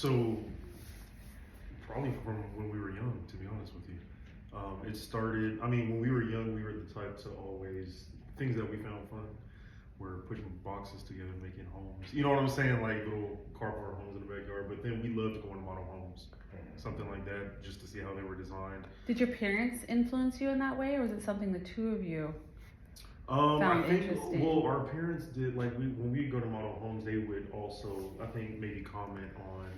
So probably from when we were young, to be honest with you. It started, I mean, when we were young, we were the type to always, things that we found fun were putting boxes together, making homes. You know what I'm saying? Like little cardboard homes in the backyard. But then we loved going to model homes, something like that, just to see how they were designed. Did your parents influence you in that way, or was it something the two of you I found think, interesting? well, our parents did, like, when we go to model homes, they would also, I think, maybe comment on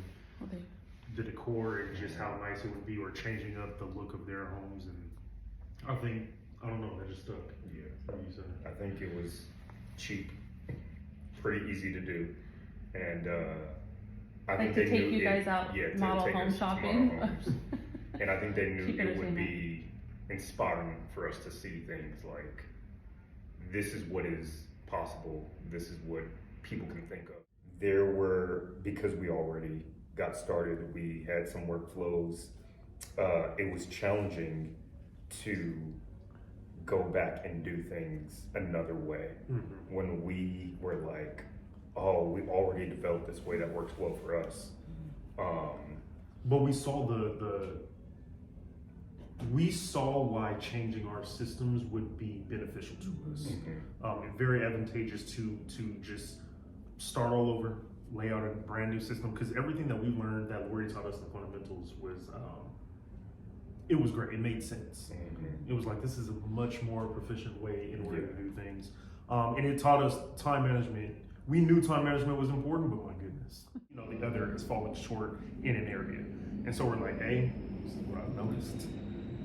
Okay. the decor and just how nice it would be, or changing up the look of their homes. And I think, I don't know, that just stuck. Yeah. What do you say? I think it was cheap, pretty easy to do, and I think to they take knew you guys out to model take home us to model shopping. homes. And I think they knew Keep it would entertainment. be inspiring for us to see things like, this is what is possible, this is what people can think of. There were, because we already got started, we had some workflows, it was challenging to go back and do things another way. Mm-hmm. When we were like, oh, we already developed this way that works well for us. But we saw we saw why changing our systems would be beneficial to us. And very advantageous to just start all over, lay out a brand new system, because everything that we learned, that Lori taught us, the fundamentals, was it was great. It made sense. It was like, this is a much more proficient way in order to do things. And it taught us time management. We knew time management was important, but my goodness, you know, the other has fallen short in an area. And so we're like, hey, this is what I've noticed.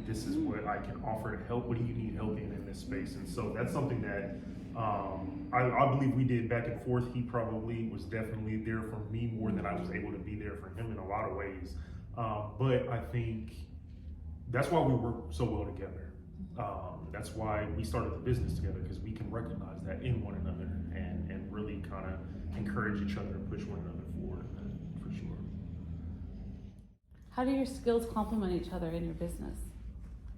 This is what I can offer to help. What do you need help in this space? And so that's something that I believe we did back and forth. He probably was definitely there for me more than I was able to be there for him in a lot of ways. But I think that's why we work so well together. That's why we started the business together, because we can recognize that in one another and really kind of encourage each other and push one another forward, for sure. How do your skills complement each other in your business?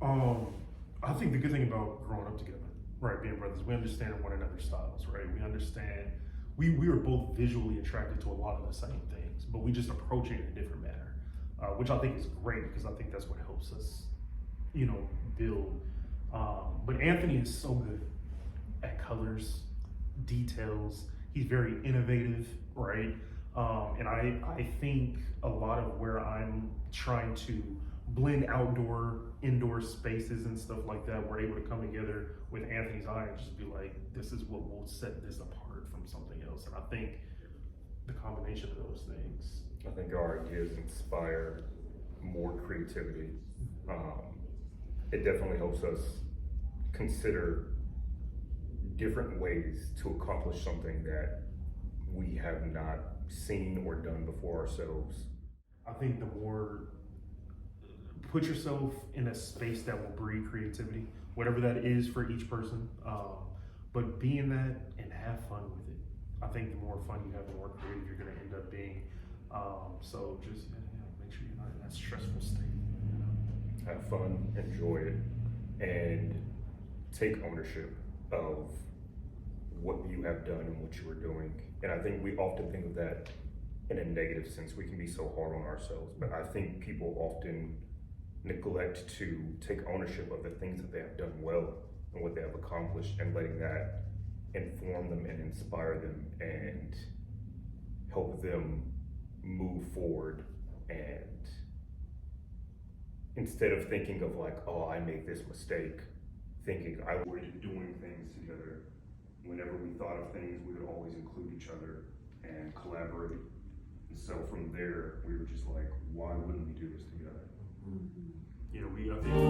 I think the good thing about growing up together, right, being brothers, we understand one another's styles, right? We understand, we were both visually attracted to a lot of the same things, but we just approach it in a different manner, which I think is great, because I think that's what helps us, you know, build. But Anthony is so good at colors, details. He's very innovative, right? And I think a lot of where I'm trying to blend indoor spaces and stuff like that, we're able to come together with Anthony's eye and just be like, this is what will set this apart from something else. And I think the combination of those things. I think our ideas inspire more creativity. It definitely helps us consider different ways to accomplish something that we have not seen or done before ourselves. I think the more, put yourself in a space that will breed creativity, whatever that is for each person, but be in that and have fun with it. I think the more fun you have, the more creative you're gonna end up being. So just make sure you're not in that stressful state. You know? Have fun, enjoy it, and take ownership of what you have done and what you are doing. And I think we often think of that in a negative sense. We can be so hard on ourselves, but I think people often neglect to take ownership of the things that they have done well and what they have accomplished, and letting that inform them and inspire them and help them move forward. And instead of thinking of like, oh, I made this mistake, thinking I avoided doing things together. Whenever we thought of things, we would always include each other and collaborate. And so from there, we were just like, why wouldn't we do this together? You know, I think